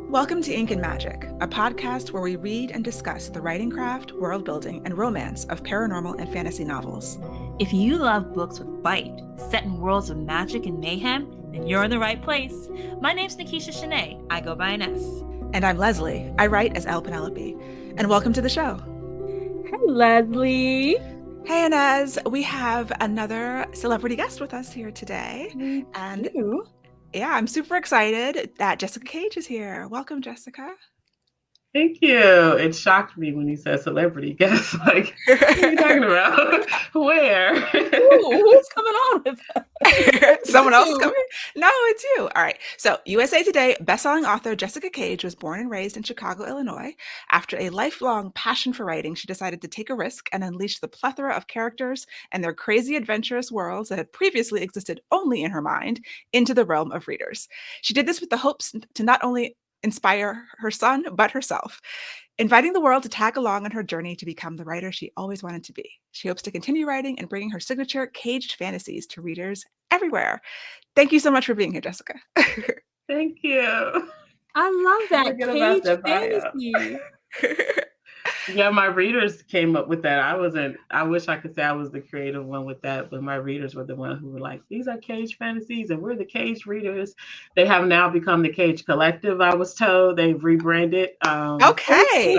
Welcome to Ink and Magic, a podcast where we read and discuss the writing craft, world building, and romance of paranormal and fantasy novels. If you love books with bite, set in worlds of magic and mayhem, then you're in the right place. My name's Nikisha Shanae. I go by an S. And I'm Leslie. I write as Elle Penelope. And welcome to the show. Hi, Leslie. Hey, Inez. We have another celebrity guest with us here today. And yeah, I'm super excited that Jessica Cage is here. Welcome, Jessica. Thank you. It shocked me when you said celebrity guest. Like, what are you talking about? Where? Who's coming on with that? Someone else is coming? No, it's you. All right. So, USA Today bestselling author Jessica Cage was born and raised in Chicago, Illinois. After a lifelong passion for writing, she decided to take a risk and unleash the plethora of characters and their crazy, adventurous worlds that had previously existed only in her mind into the realm of readers. She did this with the hopes to not only inspire her son, but herself, inviting the world to tag along on her journey to become the writer she always wanted to be. She hopes to continue writing and bringing her signature caged fantasies to readers everywhere. Thank you so much for being here, Jessica. Thank you. I love that caged fantasy. Yeah, my readers came up with that. I wish I could say I was the creative one with that, but my readers were the one who were like, these are cage fantasies and we're the cage readers. They have now become the Cage Collective, I was told. They've rebranded. Okay.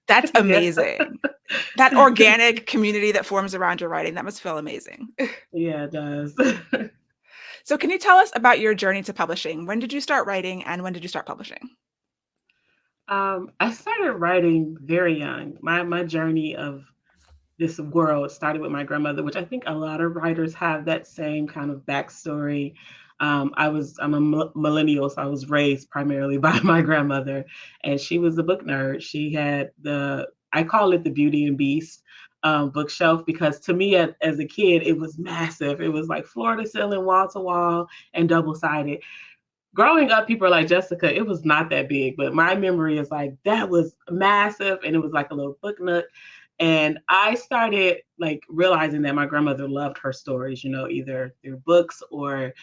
That's amazing. Yeah. That organic community that forms around your writing, that must feel amazing. Yeah, it does. So can you tell us about your journey to publishing? When did you start writing and when did you start publishing? I started writing very young. My journey of this world started with my grandmother, which I think a lot of writers have that same kind of backstory. I'm a millennial, so I was raised primarily by my grandmother, and she was a book nerd. She had I call it the Beauty and Beast bookshelf, because to me as a kid, it was massive. It was like floor to ceiling, wall to wall, and double-sided. Growing up, people are like, Jessica, it was not that big, but my memory is like, that was massive. And it was like a little book nook. And I started like realizing that my grandmother loved her stories, either through books or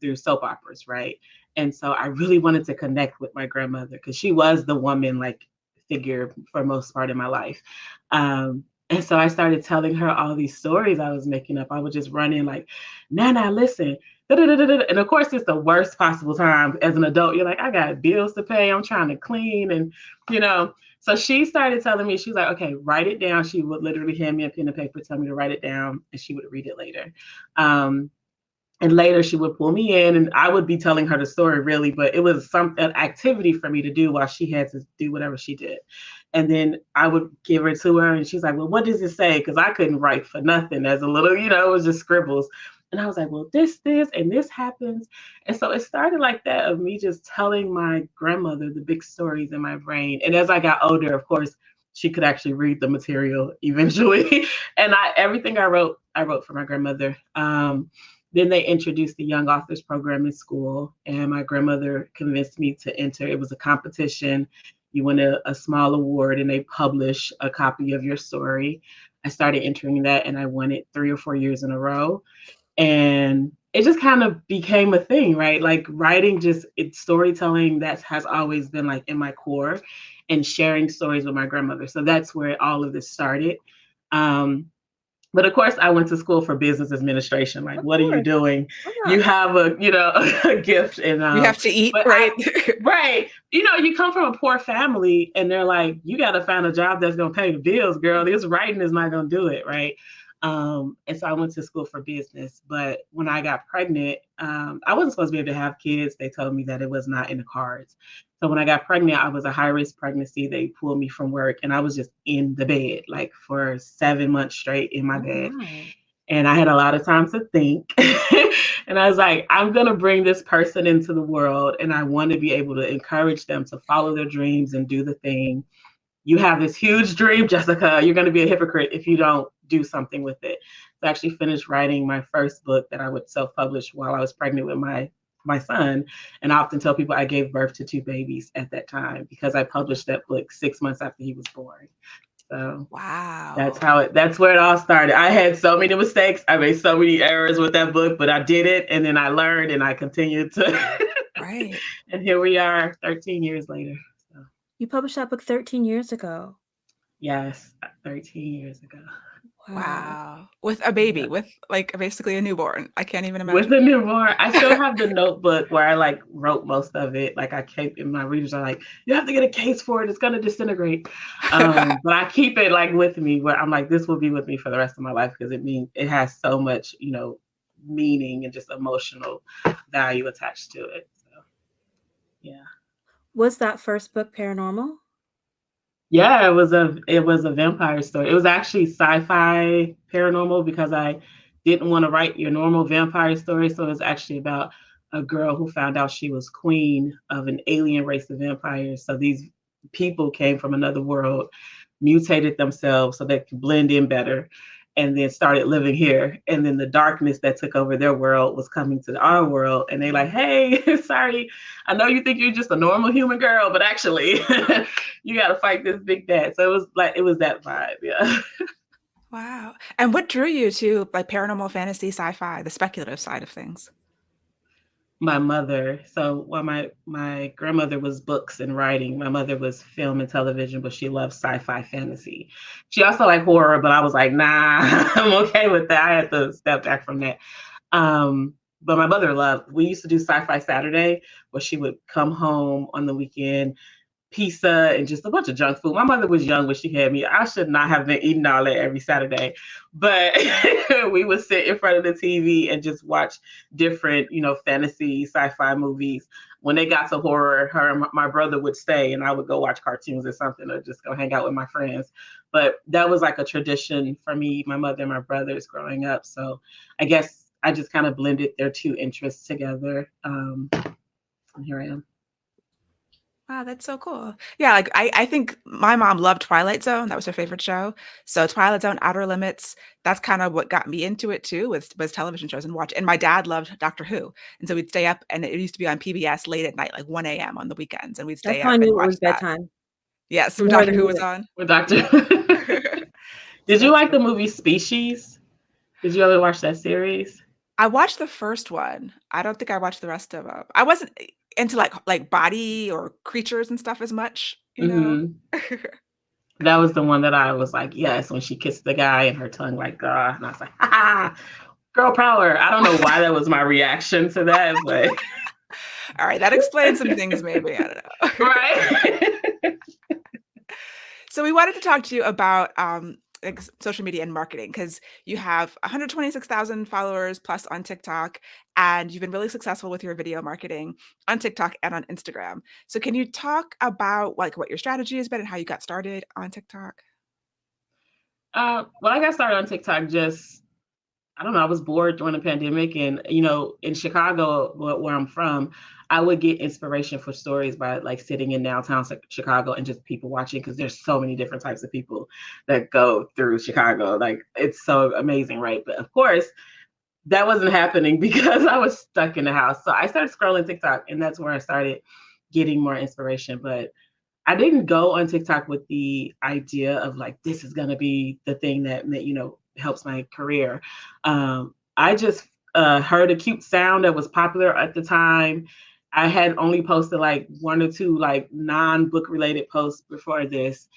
through soap operas, right? And so I really wanted to connect with my grandmother because she was the woman like figure for most part in my life. And so I started telling her all these stories I was making up. I would just run in like, Nana, listen. And of course, it's the worst possible time as an adult. You're like, I got bills to pay. I'm trying to clean. And, so she started telling me, she was like, okay, write it down. She would literally hand me a pen and paper, tell me to write it down, and she would read it later. And later she would pull me in and I would be telling her the story really, but it was an activity for me to do while she had to do whatever she did. And then I would give it to her and she's like, well, what does it say? Because I couldn't write for nothing as a little, it was just scribbles. And I was like, well, this, and this happens. And so it started like that of me just telling my grandmother the big stories in my brain. And as I got older, of course, she could actually read the material eventually. And everything I wrote for my grandmother. Then they introduced the Young Authors Program in school, and my grandmother convinced me to enter. It was a competition. You win a small award, and they publish a copy of your story. I started entering that, and I won it 3 or 4 years in a row. And it just kind of became a thing, right? Like writing, it's storytelling that has always been like in my core, and sharing stories with my grandmother. So that's where all of this started. But of course, I went to school for business administration. Like, what are you doing? You have a gift, and you have to eat, right? Right. You come from a poor family, and they're like, you got to find a job that's going to pay the bills, girl. This writing is not going to do it, right? And so I went to school for business. But when I got pregnant, I wasn't supposed to be able to have kids. They told me that it was not in the cards. So when I got pregnant, I was a high-risk pregnancy. They pulled me from work, and I was just in the bed, like for 7 months straight in my bed. And I had a lot of time to think. And I was like, I'm going to bring this person into the world, and I want to be able to encourage them to follow their dreams and do the thing. You have this huge dream, Jessica. You're going to be a hypocrite if you don't do something with it. So I actually finished writing my first book that I would self-publish while I was pregnant with my son. And I often tell people I gave birth to 2 babies at that time because I published that book 6 months after he was born. So wow, that's where it all started. I had so many mistakes. I made so many errors with that book, but I did it. And then I learned and I continued to Right. And here we are 13 years later. So. You published that book 13 years ago. Yes, 13 years ago. Wow. With a baby, with like basically a newborn. I can't even imagine. With a newborn. I still have the notebook where I like wrote most of it. Like I keep, and my readers are like, you have to get a case for it. It's going to disintegrate. But I keep it like with me where I'm like, this will be with me for the rest of my life because it has so much, meaning and just emotional value attached to it. So, yeah. Was that first book paranormal? Yeah, it was a vampire story. It was actually sci-fi paranormal because I didn't want to write your normal vampire story. So it was actually about a girl who found out she was queen of an alien race of vampires. So these people came from another world, mutated themselves so they could blend in better, and then started living here. And then the darkness that took over their world was coming to our world. And they like, hey, sorry, I know you think you're just a normal human girl, but actually you got to fight this big bad. So it was that vibe. Yeah. Wow. And what drew you to like paranormal fantasy, sci-fi, the speculative side of things? My mother. So while my grandmother was books and writing, my mother was film and television, but she loved sci-fi fantasy. She also liked horror, but I was like, nah, I'm okay with that. I had to step back from that. But my mother we used to do Sci-Fi Saturday where she would come home on the weekend, pizza and just a bunch of junk food. My mother was young when she had me. I should not have been eating all that every Saturday, but we would sit in front of the TV and just watch different, fantasy, sci-fi movies. When they got to horror, my brother would stay and I would go watch cartoons or something or just go hang out with my friends. But that was like a tradition for me, my mother and my brothers growing up. So I guess I just kind of blended their two interests together. And here I am. Wow, that's so cool. Yeah, like I think my mom loved Twilight Zone. That was her favorite show. So Twilight Zone, Outer Limits, that's kind of what got me into it too, was television shows and watch. And my dad loved Doctor Who. And so we'd stay up and it used to be on PBS late at night, like 1 a.m. on the weekends. And we'd stay up and watch that. Bedtime. Yes, so Doctor Who was on. With Doctor Did you like the movie Species? Did you ever watch that series? I watched the first one. I don't think I watched the rest of them. I wasn't into like body or creatures and stuff as much, That was the one that I was like, yes, when she kissed the guy and her tongue like, and I was like, ha, girl power. I don't know why that was my reaction to that, but all right, that explains some things maybe. I don't know. Right. So we wanted to talk to you about like social media and marketing because you have 126,000 followers plus on TikTok, and you've been really successful with your video marketing on TikTok and on Instagram. So can you talk about like what your strategy has been and how you got started on TikTok? Well, I got started on TikTok I don't know, I was bored during the pandemic and, in Chicago, where I'm from, I would get inspiration for stories by like sitting in downtown Chicago and just people watching because there's so many different types of people that go through Chicago. Like it's so amazing, right? But of course, that wasn't happening because I was stuck in the house. So I started scrolling TikTok and that's where I started getting more inspiration. But I didn't go on TikTok with the idea of like, this is going to be the thing that, helps my career. I just heard a cute sound that was popular at the time. I had only posted like 1 or 2 like non-book related posts before this.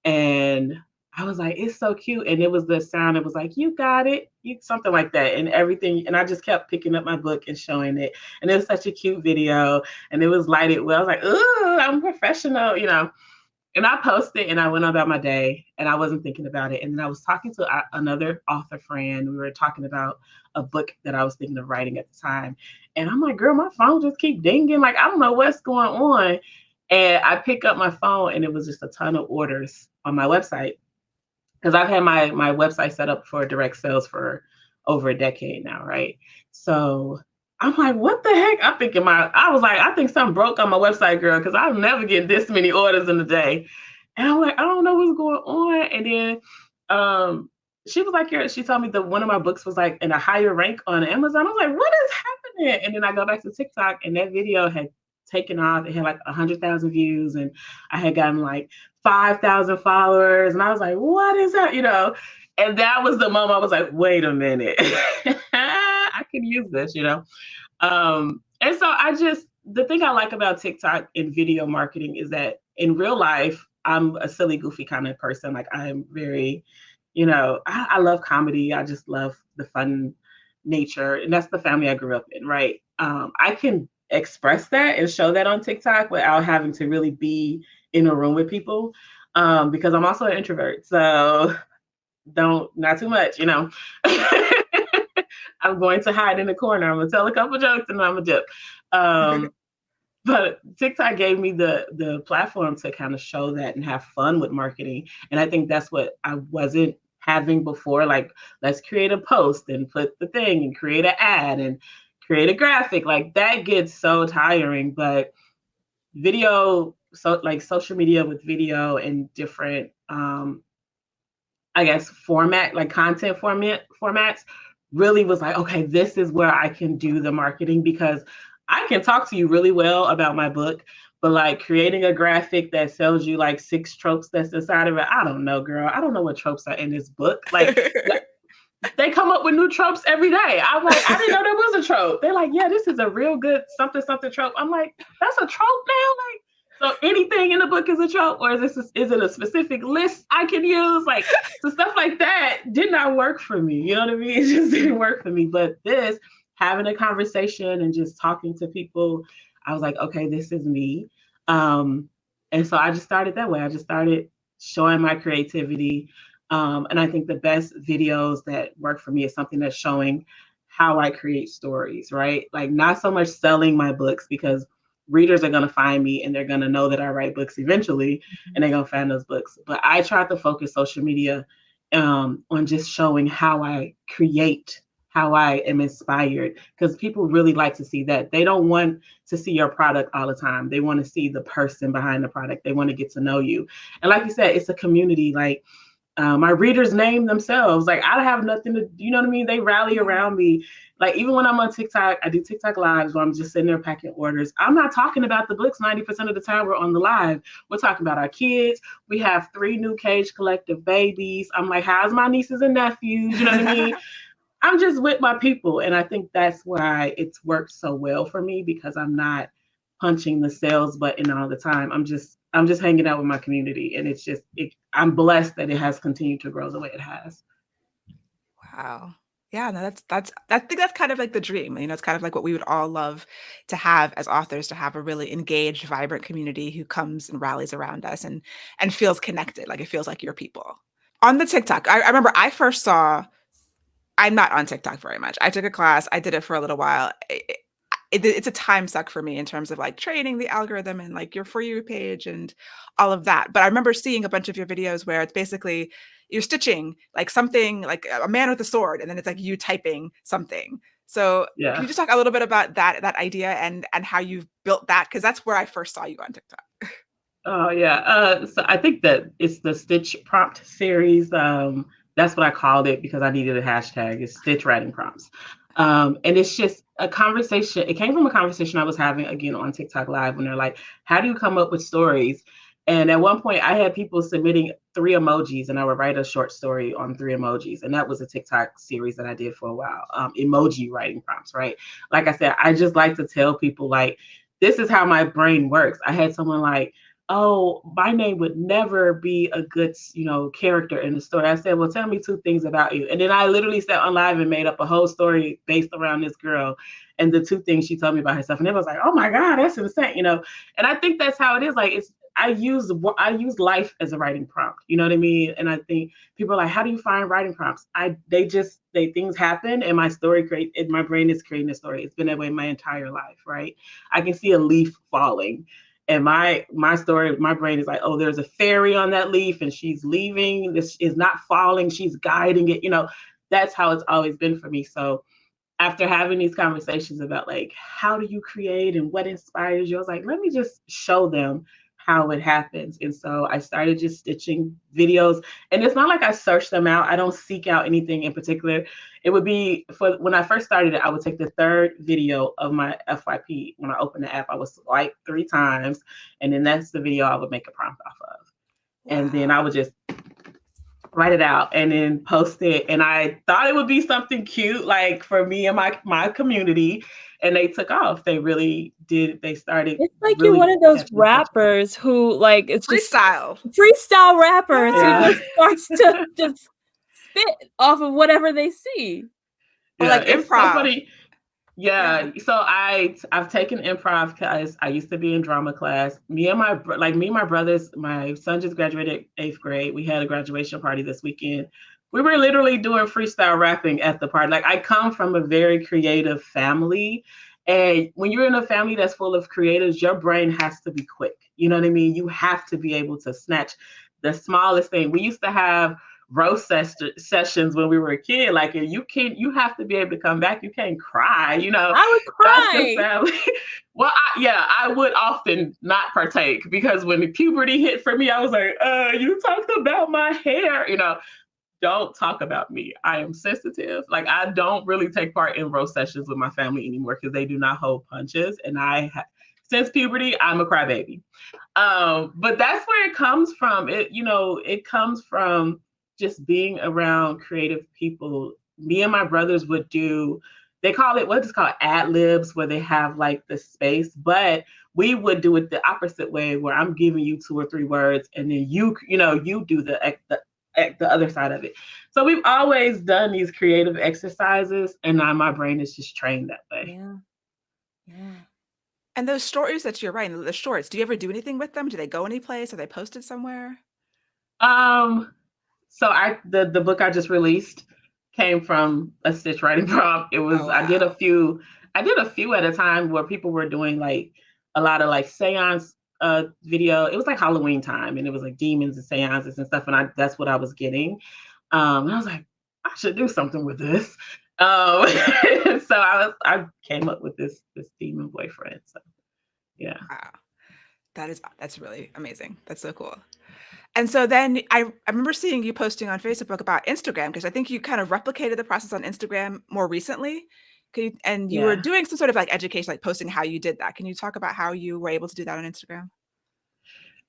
And I was like, it's so cute. And it was the sound. It was like, you got it. Something like that. And everything. And I just kept picking up my book and showing it. And it was such a cute video. And it was lighted well. I was like, ooh, I'm professional, And I posted and I went about my day and I wasn't thinking about it. And then I was talking to another author friend. We were talking about a book that I was thinking of writing at the time. And I'm like, girl, my phone just keep dinging. Like, I don't know what's going on. And I pick up my phone and it was just a ton of orders on my website. Because I've had my website set up for direct sales for over a decade now, right? So I'm like, what the heck? I was like, I think something broke on my website, girl, because I'll never get this many orders in a day. And I'm like, I don't know what's going on. And then she was like, she told me that one of my books was like in a higher rank on Amazon. I was like, what is happening? And then I go back to TikTok and that video had taken off. It had like 100,000 views and I had gotten like 5,000 followers. And I was like, what is that? And that was the moment I was like, wait a minute. I can use this, And so I just the thing I like about TikTok and video marketing is that in real life, I'm a silly, goofy kind of person. Like I'm very, I love comedy. I just love the fun nature. And that's the family I grew up in, right? I can express that and show that on TikTok without having to really be in a room with people, because I'm also an introvert. So not too much, I'm going to hide in the corner. I'm gonna tell a couple jokes and I'm gonna dip. But TikTok gave me the platform to kind of show that and have fun with marketing. And I think that's what I wasn't having before. Like, let's create a post and put the thing and create an ad and create a graphic. Like that gets so tiring. But video, so like social media with video and different I guess content formats really was like, okay, this is where I can do the marketing, because I can talk to you really well about my book, but like creating a graphic that sells you like 6 tropes that's inside of it, I don't know, girl. I don't know what tropes are in this book. Like they come up with new tropes every day. I'm like, I didn't know there was a trope. They're like, yeah, this is a real good something trope. I'm like, that's a trope now? Like, so anything in the book is a trope, or is it a specific list I can use? Like, so stuff like that did not work for me. You know what I mean? It just didn't work for me. But this, having a conversation and just talking to people, I was like, okay, this is me. And so I just started that way. I just started showing my creativity. And I think the best videos that work for me is something that's showing how I create stories, right? Like not so much selling my books, because readers are going to find me and they're going to know that I write books eventually, and they're going to find those books. But I try to focus social media on just showing how I create, how I am inspired, because people really like to see that. They don't want to see your product all the time. They want to see the person behind the product. They want to get to know you. And like you said, it's a community. Like my readers name themselves. Like I have nothing to, you know what I mean? They rally around me. Like even when I'm on TikTok, I do TikTok lives where I'm just sitting there packing orders. I'm not talking about the books 90% of the time we're on the live. We're talking about our kids. We have 3 new Cage Collective babies. I'm like, how's my nieces and nephews? You know what I mean? I'm just with my people. And I think that's why it's worked so well for me, because I'm not punching the sales button all the time. I'm just hanging out with my community. And it's just, I'm blessed that it has continued to grow the way it has. Wow. Yeah, no, I think that's kind of like the dream. It's kind of like what we would all love to have as authors, to have a really engaged, vibrant community who comes and rallies around us and feels connected. Like it feels like your people. On the TikTok, I remember I first saw, I'm not on TikTok very much. I took a class, I did it for a little while. It's a time suck for me in terms of like training the algorithm and like your For You page and all of that. But I remember seeing a bunch of your videos where it's basically you're stitching like something like a man with a sword, and then it's like you typing something. So Yeah. Can you just talk a little bit about that idea and how you've built that? Because that's where I first saw you on TikTok. Oh yeah. So I think that it's the Stitch Prompt series. That's what I called it because I needed a hashtag. It's Stitch Writing Prompts. And it's just a conversation. It came from a conversation I was having again on TikTok Live when they're like, how do you come up with stories? And at one point I had people submitting 3 emojis and I would write a short story on 3 emojis. And that was a TikTok series that I did for a while. Emoji writing prompts, right? Like I said, I just like to tell people like, this is how my brain works. I had someone like, oh, my name would never be a good, character in the story. I said, well, tell me 2 things about you. And then I literally sat on live and made up a whole story based around this girl and the 2 things she told me about herself. And it was like, oh my God, that's insane, And I think that's how it is. Like, I use life as a writing prompt. You know what I mean? And I think people are like, how do you find writing prompts? Things happen and my brain is creating a story. It's been that way my entire life, right? I can see a leaf falling. And my story, my brain is like, oh, there's a fairy on that leaf and she's leaving. This is not falling. She's guiding it. That's how it's always been for me. So after having these conversations about like, how do you create and what inspires you? I was like, let me just show them how it happens. And so I started just stitching videos, and it's not like I search them out. I don't seek out anything in particular. It would be when I first started it, I would take the 3rd video of my FYP. When I opened the app, I would swipe 3 times, and then that's the video I would make a prompt off of. Wow. And then I would just write it out and then post it. And I thought it would be something cute, like for me and my community. and they took off. They really did. They started It's like you're really one of those catching attention. rappers who, like, it's just Freestyle. freestyle rappers who Yeah. just starts to just spit off of whatever they see. Or like It's so improv. funny. Yeah. So I've taken improv because I used to be in drama class. Me and my brothers, my son just graduated 8th grade. We had a graduation party this weekend. We were literally doing freestyle rapping at the party. Like, I come from a very creative family. And when you're in a family that's full of creatives, your brain has to be quick. You know what I mean? You have to be able to snatch the smallest thing. We used to have roast sessions when we were a kid. Like, you have to be able to come back. You can't cry, you know. I would That's cry. the family. Well, I would often not partake, because when the puberty hit for me, I was like, you talked about my hair, you know. Don't talk about me. I am sensitive. Like, I don't really take part in roast sessions with my family anymore because they do not hold punches. And since puberty, I'm a crybaby. But that's where it comes from. It comes from just being around creative people. Me and my brothers would do, they call it, what is called ad libs, where they have like the space, but we would do it the opposite way, where I'm giving you 2 or 3 words, and then you do the other side of it. So we've always done these creative exercises, and now my brain is just trained that way. Yeah. And those stories that you're writing, the shorts, do you ever do anything with them? Do they go anyplace? Are they posted somewhere? So the book I just released came from a stitch writing prompt. It was, Oh, I did wow. a few at a time, where people were doing like a lot of like seance video. It was like Halloween time, and it was like demons and seances and stuff, and that's what I was getting. And I was like, I should do something with this. So I came up with this demon boyfriend. So yeah. Wow. That's really amazing. That's so cool. And so then I remember seeing you posting on Facebook about Instagram, because I think you kind of replicated the process on Instagram more recently. And you were Yeah. doing some sort of like education, like posting how you did that. Can you talk about how you were able to do that on Instagram?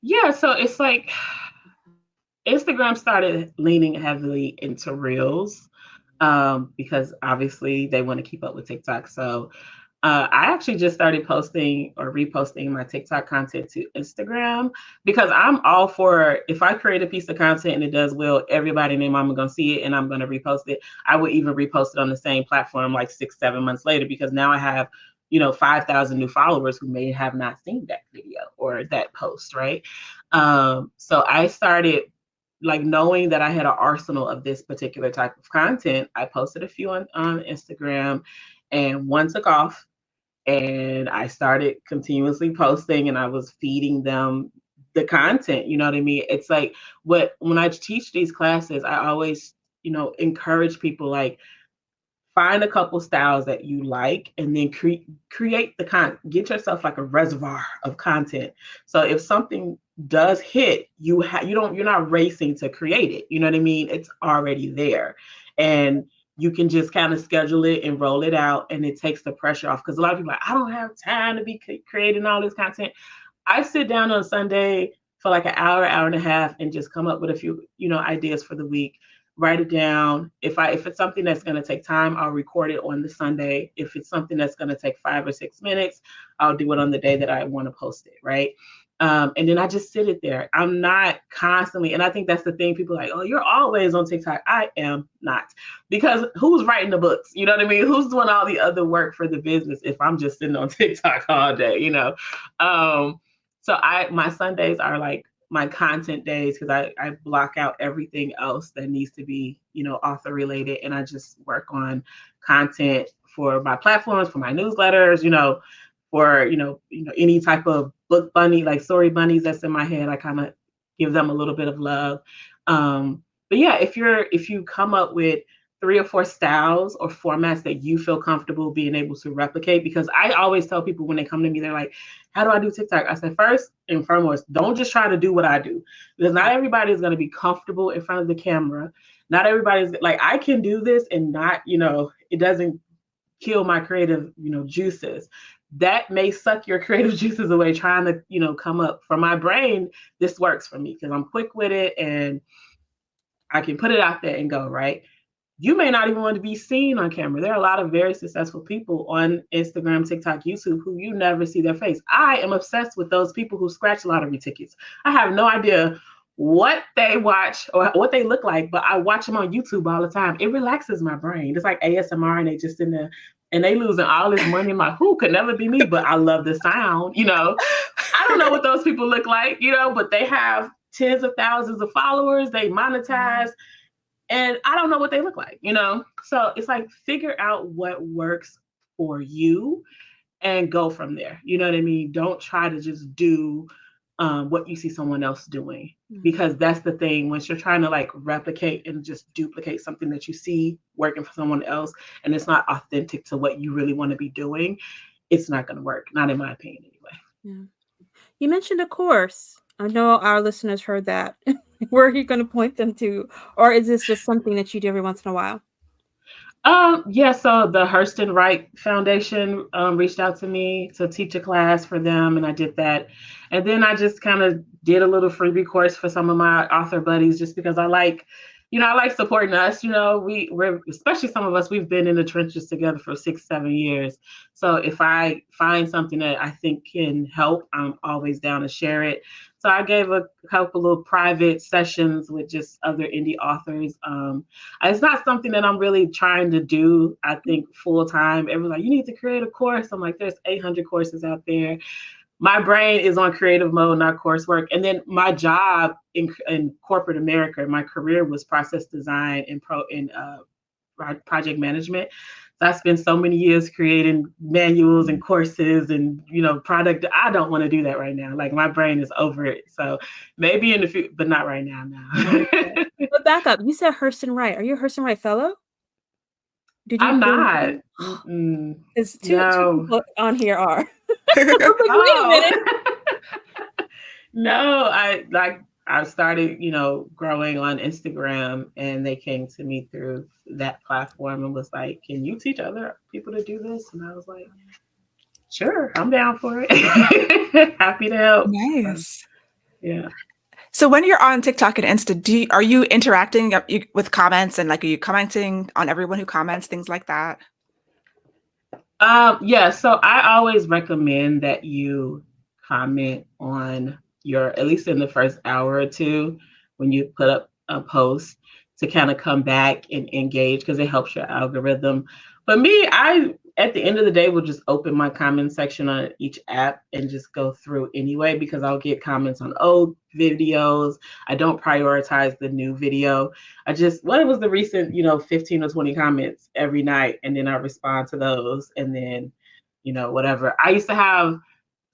Yeah, so it's like Instagram started leaning heavily into Reels, because obviously they want to keep up with TikTok. So I actually just started posting or reposting my TikTok content to Instagram, because I'm all for, if I create a piece of content and it does well, everybody and their mama gonna see it, and I'm gonna repost it. I would even repost it on the same platform like 6-7 months later, because now I have 5,000 new followers who may have not seen that video or that post, right? So I started, like, knowing that I had an arsenal of this particular type of content. I posted a few on Instagram, and one took off, and I started continuously posting, and I was feeding them the content. You know what I mean? It's like, when I teach these classes, I always, encourage people, like, find a couple styles that you like, and then create the content. Get yourself like a reservoir of content. So if something does hit, you're not racing to create it. You know what I mean? It's already there, and you can just kind of schedule it and roll it out, and it takes the pressure off. Because a lot of people are like, I don't have time to be creating all this content. I sit down on Sunday for like an hour and a half, and just come up with a few, ideas for the week. Write it down. If it's something that's going to take time, I'll record it on the Sunday. If it's something that's going to take 5 or 6 minutes, I'll do it on the day that I want to post it, right? And then I just sit it there. I'm not constantly, and I think that's the thing. People are like, oh, you're always on TikTok. I am not, because who's writing the books? You know what I mean? Who's doing all the other work for the business if I'm just sitting on TikTok all day, So my Sundays are like my content days, because I block out everything else that needs to be, author related. And I just work on content for my platforms, for my newsletters, for, any type of book bunny, like story bunnies that's in my head. I kind of give them a little bit of love. But yeah, if you come up with 3 or 4 styles or formats that you feel comfortable being able to replicate, because I always tell people when they come to me, they're like, how do I do TikTok? I said, first and foremost, don't just try to do what I do, because not everybody is going to be comfortable in front of the camera. Not everybody's like, I can do this and not, it doesn't kill my creative, juices. That may suck your creative juices away trying to, come up. For my brain, this works for me because I'm quick with it and I can put it out there and go, right? you may not even want to be seen on camera. There are a lot of very successful people on Instagram, TikTok, YouTube who you never see their face. I am obsessed with those people who scratch lottery tickets. I have no idea what they watch or what they look like, but I watch them on YouTube all the time. It relaxes my brain. It's like ASMR, and they just in there and they losing all this money. I'm like, who could never be me? But I love the sound, you know. I don't know what those people look like, you know, but they have tens of thousands of followers. They monetize, and I don't know what they look like, you know. So it's like figure out what works for you and go from there. You know what I mean? Don't try to just do what you see someone else doing, because that's the thing. Once you're trying to like replicate and just duplicate something that you see working for someone else, and it's not authentic to what you really want to be doing, it's not going to work. Not in my opinion, anyway. Yeah. You mentioned a course. I know our listeners heard that. Where are you going to point them to? Or is this just something that you do every once in a while? Yeah, so the Hurston Wright Foundation reached out to me to teach a class for them, and I did that. And then I just kind of did a little freebie course for some of my author buddies, just because I like, you know, I like supporting us. You know, we're especially some of us, we've been in the trenches together for 6-7 years. So if I find something that I think can help, I'm always down to share it. So I gave a couple of private sessions with just other indie authors. It's not something that I'm really trying to do, I think, full time. Everyone's like, you need to create a course. I'm like, there's 800 courses out there. My brain is on creative mode, not coursework. And then my job in corporate America, my career was process design and project management. So I spent so many years creating manuals and courses and, you know, product. I don't want to do that right now. Like my brain is over it. So maybe in the future, but not right now. But back up. You said Hurston Wright. Are you a Hurston Wright fellow? Did you? I'm not. Mm-mm. There's two No. people on here are. I was like, wait a minute. No, I started, you know, growing on Instagram, and they came to me through that platform and was like, can you teach other people to do this? And I was like, sure, I'm down for it. Happy to help. Nice. Yeah. So when you're on TikTok and Insta, are you interacting with comments, and like, are you commenting on everyone who comments, things like that? Yeah, so I always recommend that you comment on at least in the first hour or two when you put up a post, to kind of come back and engage, because it helps your algorithm. But me, at the end of the day, will just open my comment section on each app and just go through anyway, because I'll get comments on old videos. I don't prioritize the new video. What was the recent, 15 or 20 comments every night, and then I respond to those, and then, whatever. I used to have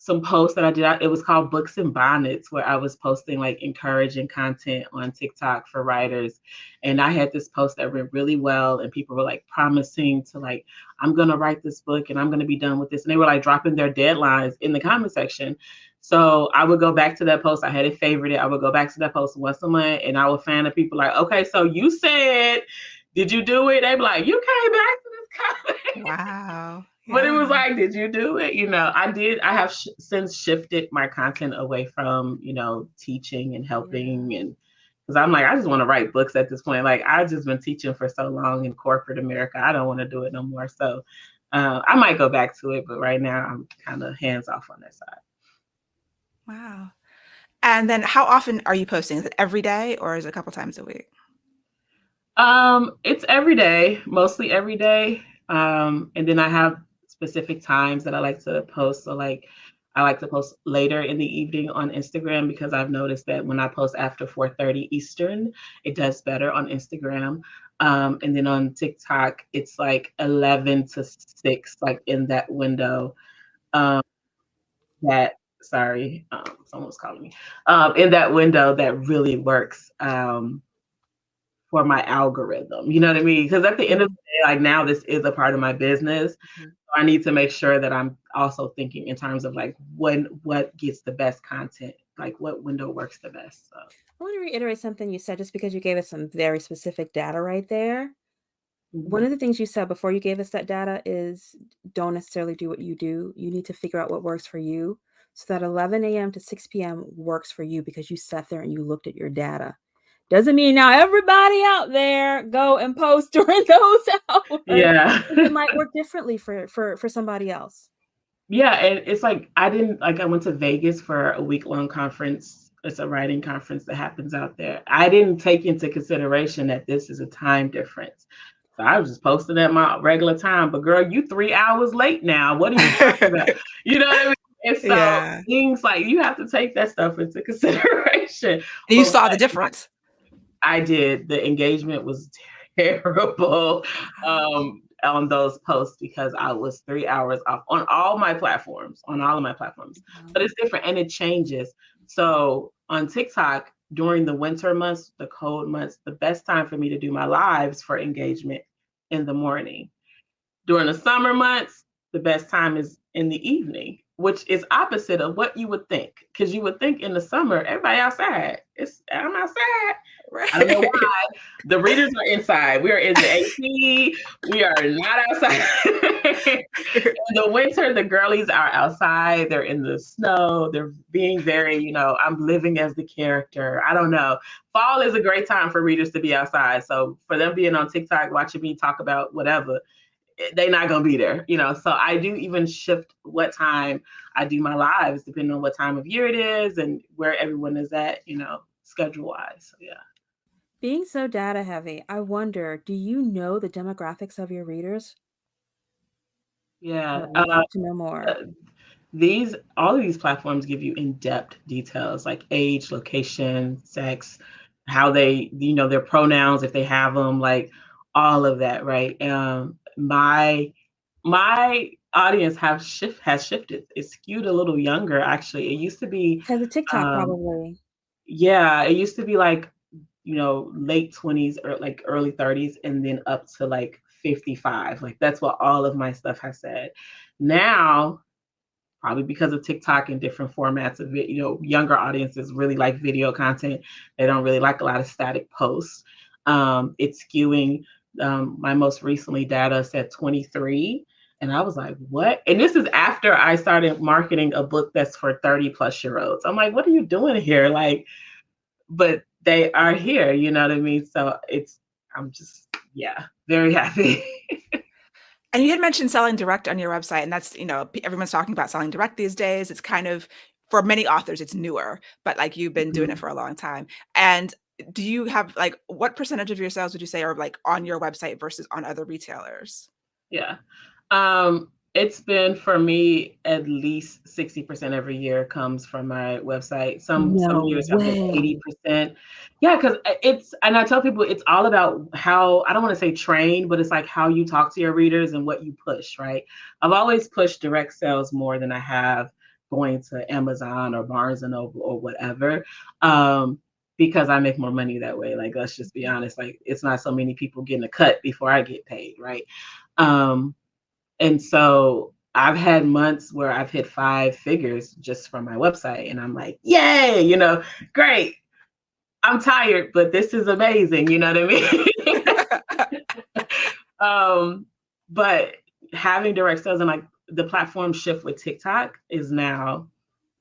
some posts that I did. It was called Books and Bonnets, where I was posting like encouraging content on TikTok for writers. And I had this post that went really well, and people were like promising to like, I'm going to write this book and I'm going to be done with this. And they were like dropping their deadlines in the comment section. So I would go back to that post. I had it favorited. I would go back to that post once a month, and I would find the people like, okay, so you said, did you do it? They'd be like, you came back to this comment. Wow. But it was like, did you do it? I did. I have since shifted my content away from, teaching and helping. And because I'm like, I just want to write books at this point. Like, I've just been teaching for so long in corporate America. I don't want to do it no more. So I might go back to it. But right now, I'm kind of hands off on that side. Wow. And then how often are you posting? Is it every day, or is it a couple times a week? It's every day, mostly every day. And then I have specific times that I like to post. So like, I like to post later in the evening on Instagram, because I've noticed that when I post after 4:30 Eastern, it does better on Instagram. And then on TikTok, it's like 11 to 6, like in that window. Someone's calling me. In that window that really works for my algorithm. You know what I mean? Because at the end of the day, like now this is a part of my business. Mhm. So I need to make sure that I'm also thinking in terms of like what gets the best content, like what window works the best. So I want to reiterate something you said, just because you gave us some very specific data right there. One of the things you said before you gave us that data is, don't necessarily do what you do. You need to figure out what works for you. So that 11 a.m. to 6 p.m. works for you because you sat there and you looked at your data. Doesn't mean now everybody out there go and post during those hours. Yeah. It might work differently for somebody else. Yeah, and it's like I went to Vegas for a week-long conference. It's a writing conference that happens out there. I didn't take into consideration that this is a time difference. So I was just posting at my regular time, but girl, you 3 hours late now. What are you talking about? You know what I mean? And so Yeah. things like you have to take that stuff into consideration. And you But saw the difference. I did. The engagement was terrible on those posts because I was 3 hours off on all my platforms, on all of my platforms. But it's different and it changes. So on TikTok, during the winter months, the cold months, the best time for me to do my lives for engagement in the morning. During the summer months, the best time is in the evening, which is opposite of what you would think. Because you would think in the summer, everybody outside. I'm outside. I don't know why. The readers are inside. We are in the AC. We are not outside. In the winter, the girlies are outside. They're in the snow. They're being very, I'm living as the character. I don't know. Fall is a great time for readers to be outside. So for them being on TikTok, watching me talk about whatever, they're not going to be there, So I do even shift what time I do my lives, depending on what time of year it is and where everyone is at, schedule-wise. So, yeah. Being so data heavy, I wonder, do you know the demographics of your readers? Yeah. I would love to know more. All of these platforms give you in-depth details like age, location, sex, how they, their pronouns, if they have them, like all of that, right? My audience has shifted. It's skewed a little younger, actually. It used to be Because of TikTok, probably. Yeah, it used to be like, late 20s or like early 30s and then up to like 55. Like that's what all of my stuff has said. Now, probably because of TikTok and different formats of it, younger audiences really like video content. They don't really like a lot of static posts. It's skewing. My most recently data said 23. And I was like, what? And this is after I started marketing a book that's for 30-plus-year-olds. I'm like, what are you doing here? Like, but they are here, you know what I mean? So I'm just, very happy. And you had mentioned selling direct on your website, and that's, everyone's talking about selling direct these days. It's kind of, for many authors, it's newer, but like you've been doing it for a long time. And do you have what percentage of your sales would you say are like on your website versus on other retailers? Yeah. It's been for me at least 60% every year comes from my website. Some years I've been 80%. Yeah, because and I tell people it's all about how, I don't want to say train, but it's like how you talk to your readers and what you push, right? I've always pushed direct sales more than I have going to Amazon or Barnes and Noble or whatever. Because I make more money that way. Like, let's just be honest, like it's not so many people getting a cut before I get paid, right? And so I've had months where I've hit 5 figures just from my website. And I'm like, yay, great. I'm tired, but this is amazing. You know what I mean? But having direct sales and like the platform shift with TikTok is now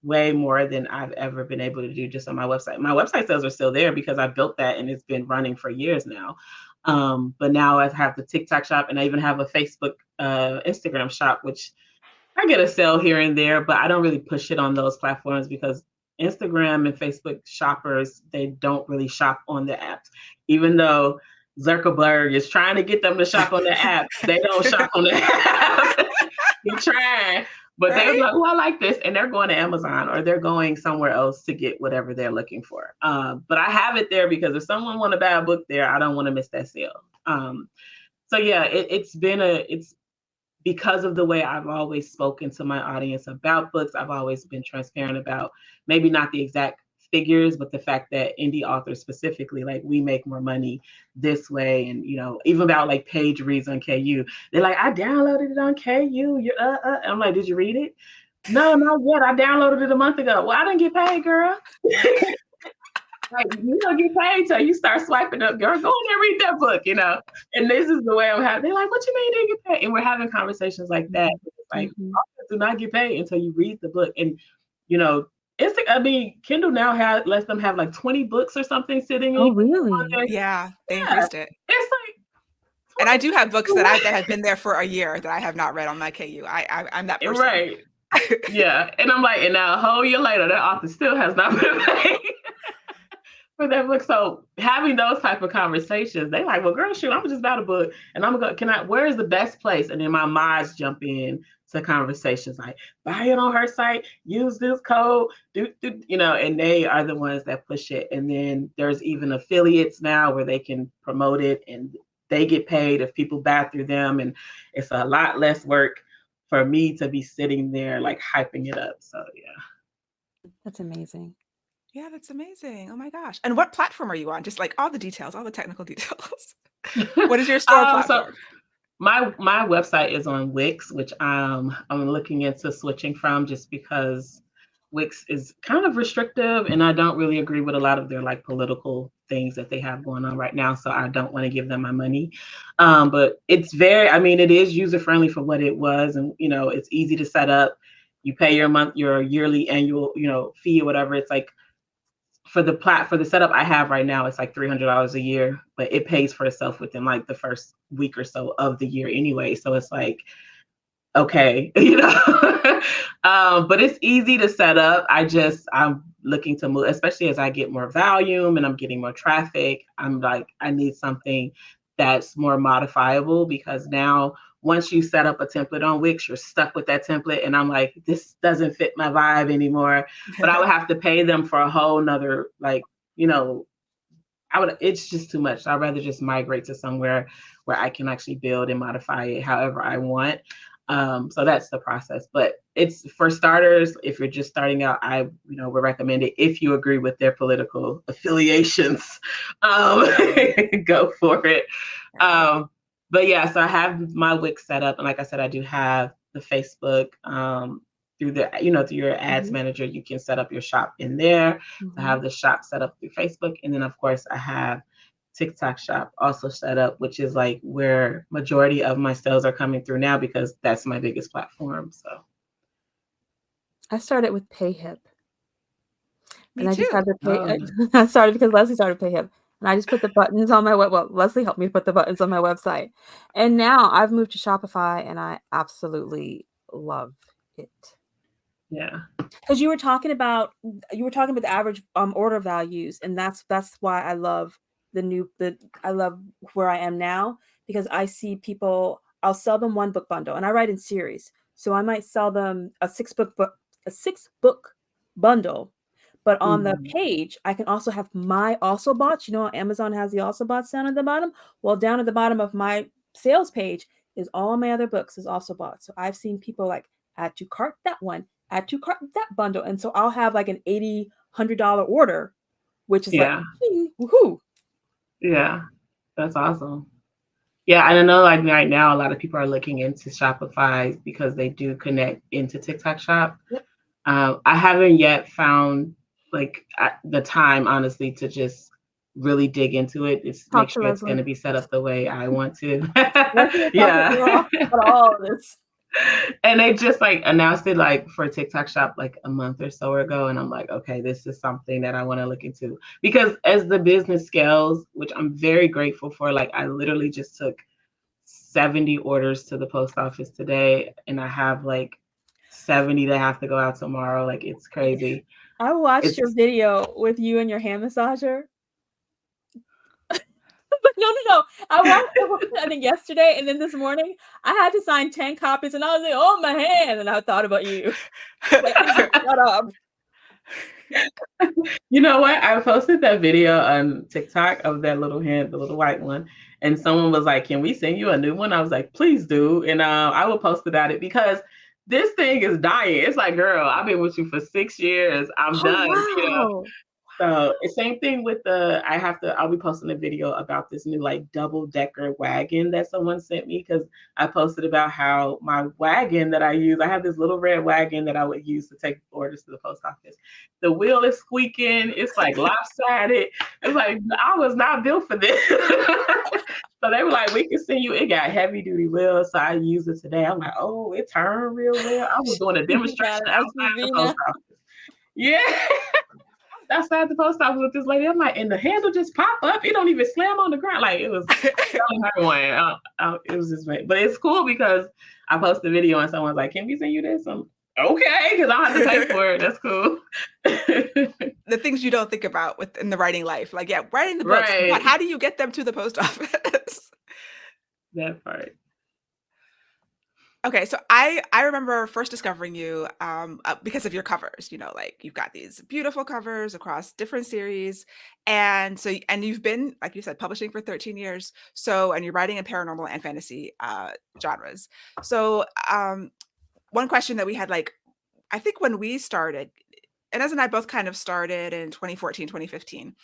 way more than I've ever been able to do just on my website. My website sales are still there because I built that and it's been running for years now. But now I have the TikTok shop and I even have a Facebook, Instagram shop, which I get a sale here and there, but I don't really push it on those platforms because Instagram and Facebook shoppers, they don't really shop on the apps. Even though Zuckerberg is trying to get them to shop on the apps, they don't shop on the app. They're trying. But they're like, oh, I like this. And they're going to Amazon or they're going somewhere else to get whatever they're looking for. But I have it there because if someone want to buy a book there, I don't want to miss that sale. So yeah, it's because of the way I've always spoken to my audience about books. I've always been transparent about maybe not the exact figures, but the fact that indie authors specifically, like we make more money this way. And, even about like page reads on KU, they're like, I downloaded it on KU. I'm like, did you read it? No, not yet. I downloaded it a month ago. Well, I didn't get paid, girl. Like, you don't get paid till you start swiping up, girl, go in there and read that book, And this is the way I'm having. They're like, what you mean you didn't get paid? And we're having conversations like that. It's like, authors do not get paid until you read the book. And, I mean, Kindle now lets them have like 20 books or something sitting in Oh, on really? there. Yeah, they Yeah, increased it. it's like And I do have 20 books that have been there for a year that I have not read on my KU. I'm that person. right. Yeah, and I'm like, and now a whole year later, that author still has not been paid for that book. So having those type of conversations, they like, well, girl, shoot, I'm just about a book, and I'm gonna go. Where is the best place? And then my minds jump in to conversations like, buy it on her site, use this code, and they are the ones that push it. And then there's even affiliates now where they can promote it, and they get paid if people buy through them, and it's a lot less work for me to be sitting there like hyping it up. So yeah. That's amazing. Yeah, that's amazing. Oh my gosh. And what platform are you on? Just like all the details, all the technical details. What is your store So platform? my website is on Wix, which I'm looking into switching from, just because Wix is kind of restrictive, and I don't really agree with a lot of their like political things that they have going on right now. So I don't want to give them my money. But it's it is user friendly for what it was, and it's easy to set up. You pay your yearly annual, fee or whatever. It's like for the setup I have right now, it's like $300 a year, but it pays for itself within like the first week or so of the year anyway. So it's like, okay, but it's easy to set up. I'm looking to move, especially as I get more volume and I'm getting more traffic. I'm like, I need something that's more modifiable, because now once you set up a template on Wix, you're stuck with that template. And I'm like, this doesn't fit my vibe anymore. But I would have to pay them for a whole nother, it's just too much. So I'd rather just migrate to somewhere where I can actually build and modify it however I want. So that's the process. But it's for starters, if you're just starting out, I would recommend it if you agree with their political affiliations. Go for it. But yeah, so I have my Wix set up, and like I said, I do have the Facebook through your ads manager. You can set up your shop in there. I have the shop set up through Facebook, and then of course I have TikTok shop also set up, which is like where majority of my sales are coming through now, because that's my biggest platform. So I started with PayHip. Me And I just too. had to pay. I started because Leslie started PayHip, and I just put the buttons on my web. Well, Leslie helped me put the buttons on my website, and now I've moved to Shopify, and I absolutely love it. yeah, Because you were talking about the average order values, and that's why I love I love where I am now, because I see people. I'll sell them one book bundle, and I write in series, so I might sell them a six book bundle. But on the page, I can also have my also bots. Amazon has the also bots down at the bottom. Well, down at the bottom of my sales page is all my other books is also bots. So I've seen people like add to cart that one, add to cart that bundle. And so I'll have like an $80, $100 order, which is like, woohoo. Yeah, that's awesome. Yeah, and I know like right now, a lot of people are looking into Shopify because they do connect into TikTok Shop. Yep. I haven't yet found like the time, honestly, to just really dig into it. Make sure it's going to be set up the way I want to. Yeah. All of this. And they just like announced it like for TikTok Shop like a month or so ago. And I'm like, okay, this is something that I want to look into, because as the business scales, which I'm very grateful for, like I literally just took 70 orders to the post office today, and I have like 70 that have to go out tomorrow. Like it's crazy. I watched your video with you and your hand massager. But no. I watched it, I think yesterday, and then this morning I had to sign 10 copies, and I was like, oh, my hand. And I thought about you. Like, shut up. You know what? I posted that video on TikTok of that little hand, the little white one. And someone was like, can we send you a new one? I was like, please do. And I will post about it, because this thing is dying. It's like, girl, I've been with you for 6 years. I'm done. Wow. So same thing with I'll be posting a video about this new like double-decker wagon that someone sent me, because I posted about how my wagon that I use, I have this little red wagon that I would use to take orders to the post office. The wheel is squeaking. It's like lopsided. It's like, I was not built for this. So they were like, we can send you, it got heavy duty wheels. So I use it today. I'm like, oh, it turned real well. I was doing a demonstration outside the post office. Yeah. outside the post office with this lady. I'm like, and the handle just pop up. It don't even slam on the ground. Like it was telling her one. It was just, but it's cool because I posted a video and someone's like, "Can we send you this?" I'm okay, because I don't have to pay for it. That's cool. The things you don't think about in the writing life, like writing the books, Right. but how do you get them to the post office? That part. Okay, so I remember first discovering you because of your covers. Like you've got these beautiful covers across different series, and you've been, like you said, publishing for 13 years. So, and you're writing in paranormal and fantasy genres. So, one question that we had, like, I think when we started, Inez and I both kind of started in 2014, 2015.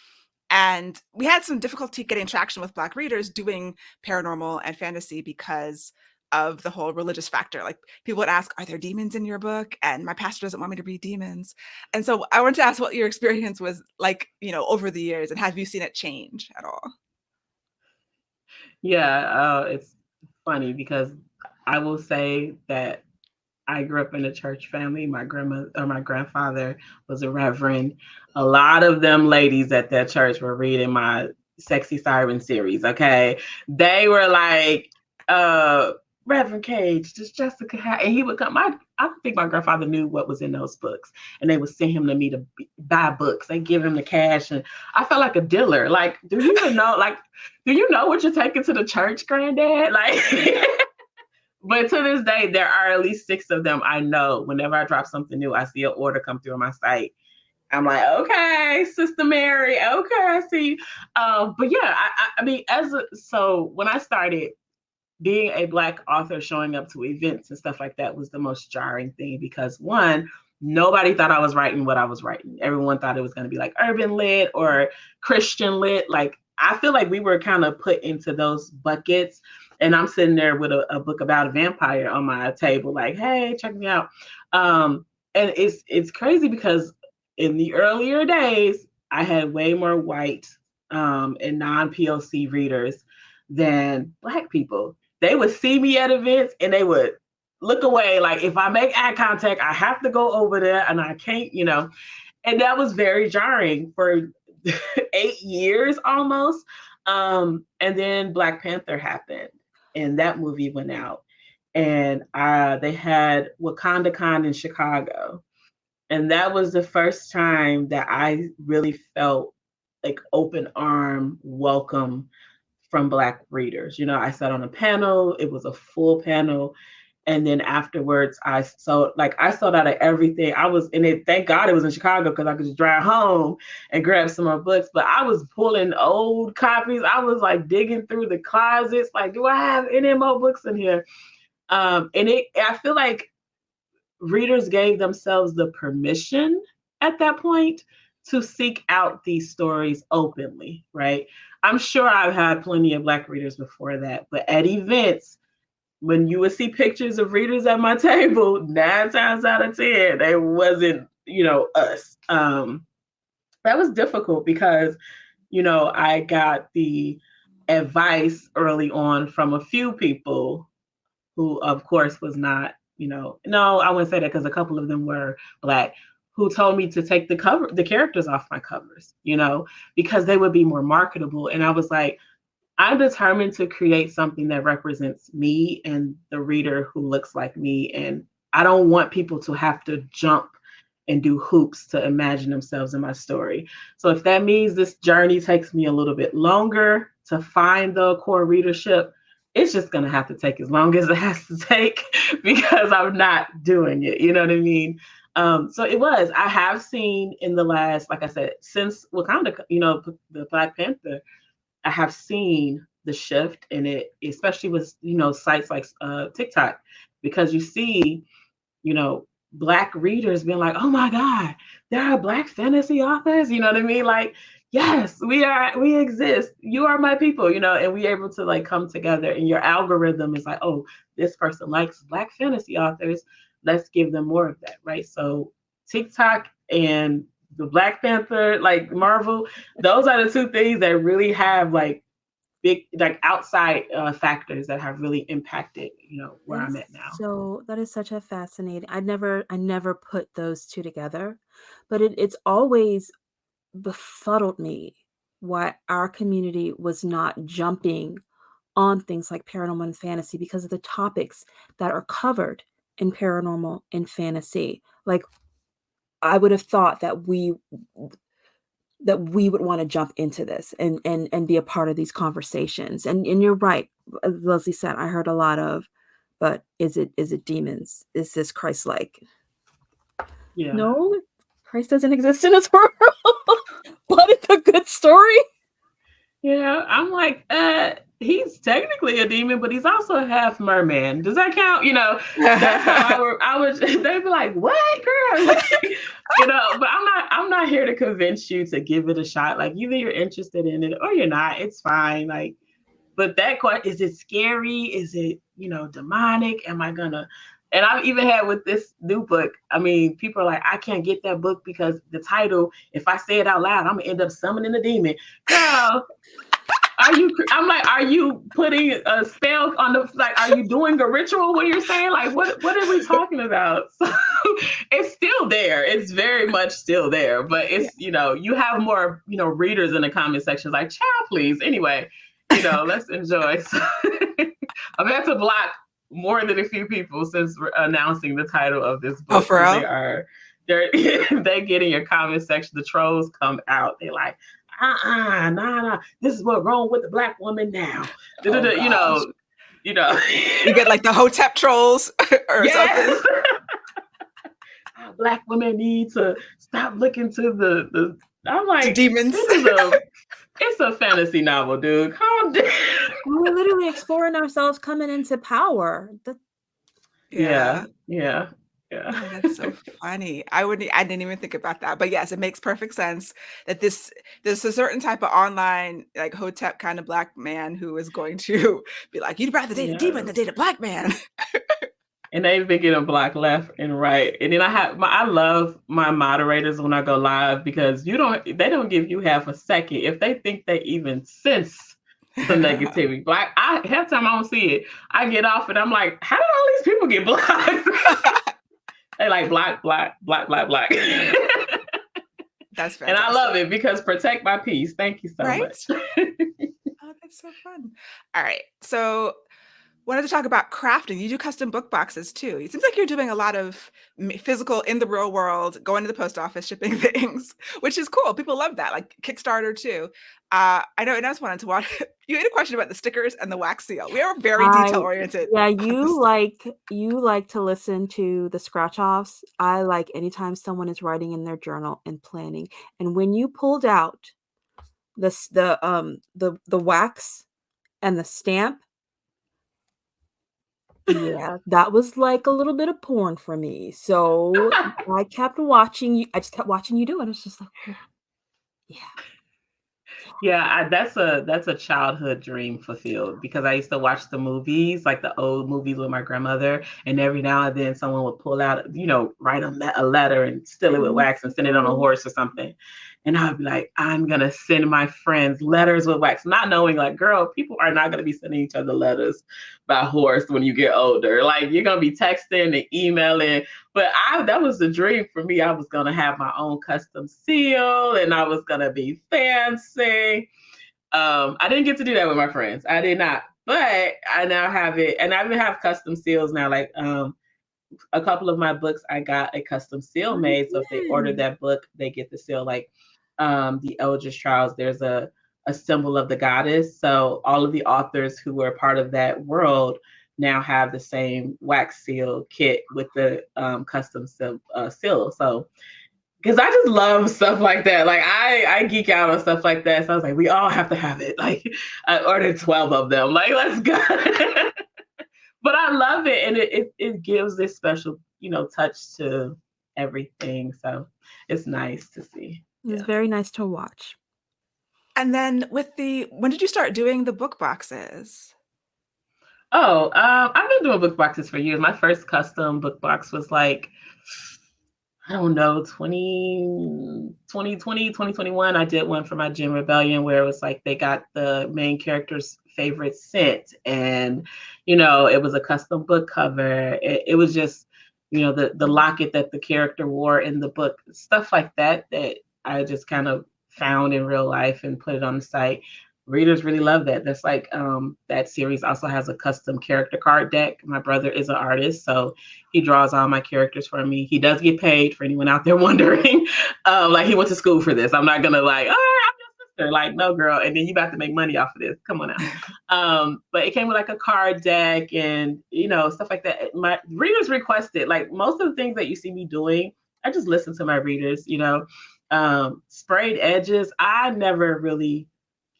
And we had some difficulty getting traction with Black readers doing paranormal and fantasy because of the whole religious factor. Like people would ask, "Are there demons in your book?" And my pastor doesn't want me to read demons. And so I wanted to ask what your experience was like, over the years, and have you seen it change at all? Yeah, it's funny because I will say that I grew up in a church family. My grandfather was a reverend. A lot of them ladies at that church were reading my Sexy Siren series. Okay, they were like, Reverend Cage, does Jessica have? And he would come. I don't think my grandfather knew what was in those books, and they would send him to me to buy books. They give him the cash, and I felt like a dealer. Like, do you even know? Like, do you know what you're taking to the church, Granddad? Like. But to this day, there are at least 6 of them I know. Whenever I drop something new, I see an order come through on my site. I'm like, okay, Sister Mary, okay, I see you. But yeah, I mean, so when I started, being a Black author showing up to events and stuff like that was the most jarring thing because one, nobody thought I was writing what I was writing. Everyone thought it was going to be like urban lit or Christian lit. Like, I feel like we were kind of put into those buckets. And I'm sitting there with a book about a vampire on my table, like, hey, check me out. And it's crazy because in the earlier days, I had way more white and non-POC readers than Black people. They would see me at events and they would look away. Like if I make eye contact, I have to go over there and I can't, and that was very jarring for 8 years almost. And then Black Panther happened and that movie went out and they had WakandaCon in Chicago. And that was the first time that I really felt like open arm welcome from Black readers. I sat on a panel, it was a full panel. And then afterwards, I sold out of everything. I was in it. Thank God it was in Chicago because I could just drive home and grab some more books. But I was pulling old copies. I was like digging through the closets. Like, do I have any more books in here? I feel like readers gave themselves the permission at that point to seek out these stories openly, right? I'm sure I've had plenty of Black readers before that, but at events, when you would see pictures of readers at my table, 9 times out of 10, they wasn't, us. That was difficult because, I got the advice early on from a few people who, of course, was not, no, I wouldn't say that because a couple of them were Black, who told me to take the characters off my covers, because they would be more marketable. And I was like, I'm determined to create something that represents me and the reader who looks like me. And I don't want people to have to jump and do hoops to imagine themselves in my story. So if that means this journey takes me a little bit longer to find the core readership, it's just going to have to take as long as it has to take because I'm not doing it. You know what I mean? So I have seen in the last, like I said, since Wakanda, the Black Panther, I have seen the shift in it, especially with, sites like TikTok, because you see, Black readers being like, oh my God, there are Black fantasy authors. You know what I mean? Like, yes, we exist. You are my people, and we able to like come together and your algorithm is like, oh, this person likes Black fantasy authors. Let's give them more of that. Right. So TikTok and the Black Panther, like Marvel, those are the 2 things that really have like big, like outside factors that have really impacted, where I'm at now. So that is such a fascinating. I never put those 2 together, but it's always befuddled me why our community was not jumping on things like paranormal and fantasy because of the topics that are covered in paranormal and fantasy. Like, I would have thought that we would want to jump into this and be a part of these conversations. And you're right, as Leslie said, I heard a lot of, but is it demons? Is this Christ-like? Yeah. No, Christ doesn't exist in this world, but it's a good story. Yeah, I'm like, he's technically a demon, but he's also half merman. Does that count? That's how I would. They'd be like, "What, girl?" But I'm not here to convince you to give it a shot. Like, either you're interested in it or you're not. It's fine. Like, but that question, is it scary? Is it, demonic? Am I gonna? And I've even had with this new book, I mean, people are like, I can't get that book because the title, if I say it out loud, I'm gonna end up summoning a demon. Girl, I'm like, are you putting a spell on are you doing a ritual when you're saying, like, what are we talking about? So it's still there. It's very much still there, but it's, you have more, readers in the comment section like, child, please. Anyway, let's enjoy. So I've had to block more than a few people since we're announcing the title of this book. Oh, for real? They get in your comment section. The trolls come out. They're like, nah. This is what's wrong with the Black woman now. Oh, You get like the Hotep trolls or yes. something. Black women need to stop looking to the I'm like, demons. It's a fantasy novel, dude. Calm down. We're literally exploring ourselves coming into power. Yeah. Oh, that's so funny. I didn't even think about that. But yes, it makes perfect sense that there's a certain type of online, like, Hotep kind of Black man who is going to be like, you'd rather date a demon than date a Black man. And they've been getting blocked left and right. And then I love my moderators when I go live, because they don't give you half a second. If they think they even sense the negativity, half time I don't see it. I get off and I'm like, how did all these people get blocked? They like black. That's fantastic. And I love it, because protect my peace. Thank you so much. Oh, that's so fun. All right. So wanted to talk about crafting. You do custom book boxes too. It seems like you're doing a lot of physical in the real world, going to the post office, shipping things, which is cool. People love that, like Kickstarter too. I know, and I just wanted to watch. You had a question about the stickers and the wax seal. We are very detail oriented. Yeah, you like to listen to the scratch offs. I like anytime someone is writing in their journal and planning. And when you pulled out the wax and the stamp, yeah, that was like a little bit of porn for me. So I kept watching you. I just kept watching you do it. It's just like, yeah. Yeah, that's a childhood dream fulfilled, because I used to watch the movies, like the old movies with my grandmother, and every now and then someone would pull out, write a letter and still it with wax and send it on a horse or something. And I would be like, I'm going to send my friends letters with wax, not knowing, like, girl, people are not going to be sending each other letters by horse when you get older. Like, you're going to be texting and emailing. But that was the dream for me. I was going to have my own custom seal, and I was going to be fancy. I didn't get to do that with my friends. I did not. But I now have it. And I even have custom seals now. Like, a couple of my books, I got a custom seal made. So if they order that book, they get the seal. Like, the Eldritch Trials, there's a symbol of the goddess. So all of the authors who were part of that world now have the same wax seal kit with the custom seal. So, because I just love stuff like that. Like, I geek out on stuff like that. So I was like, we all have to have it. Like, I ordered 12 of them. Like, let's go. But I love it, and it gives this special, touch to everything. So it's nice to see. It's very nice to watch. And then when did you start doing the book boxes? Oh, I've been doing book boxes for years. My first custom book box was like, I don't know, 2020, 2021. I did one for my Gin Rebellion where it was like they got the main character's favorite scent, and it was a custom book cover. It was just, the locket that the character wore in the book, stuff like that I just kind of found in real life and put it on the site. Readers really love that. That's like that series also has a custom character card deck. My brother is an artist, so he draws all my characters for me. He does get paid, for anyone out there wondering. Like he went to school for this. I'm not gonna like, oh, I'm your sister. Like, no, girl. And then you about to make money off of this. Come on now. But it came with like a card deck and stuff like that. My readers requested like most of the things that you see me doing. I just listen to my readers. Sprayed edges. I never really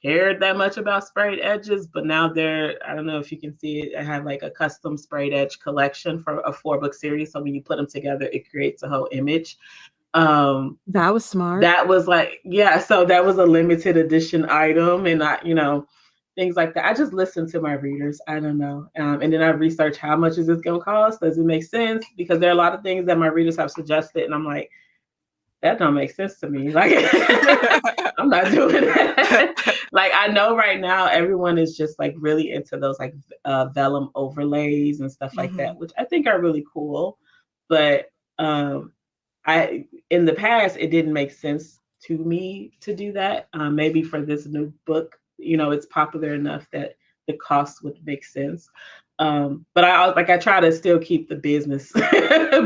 cared that much about sprayed edges, but now I don't know if you can see it, I have like a custom sprayed edge collection for a 4-book series. So when you put them together, it creates a whole image. That was smart. That was like, yeah, so that was a limited edition item, and things like that. I just listen to my readers. I don't know. And then I research how much is this going to cost? Does it make sense? Because there are a lot of things that my readers have suggested, and I'm like, that don't make sense to me. Like, I'm not doing that. Like, I know right now everyone is just like really into those like vellum overlays and stuff like that, which I think are really cool. But in the past, it didn't make sense to me to do that. Maybe for this new book, it's popular enough that the cost would make sense. But I try to still keep the business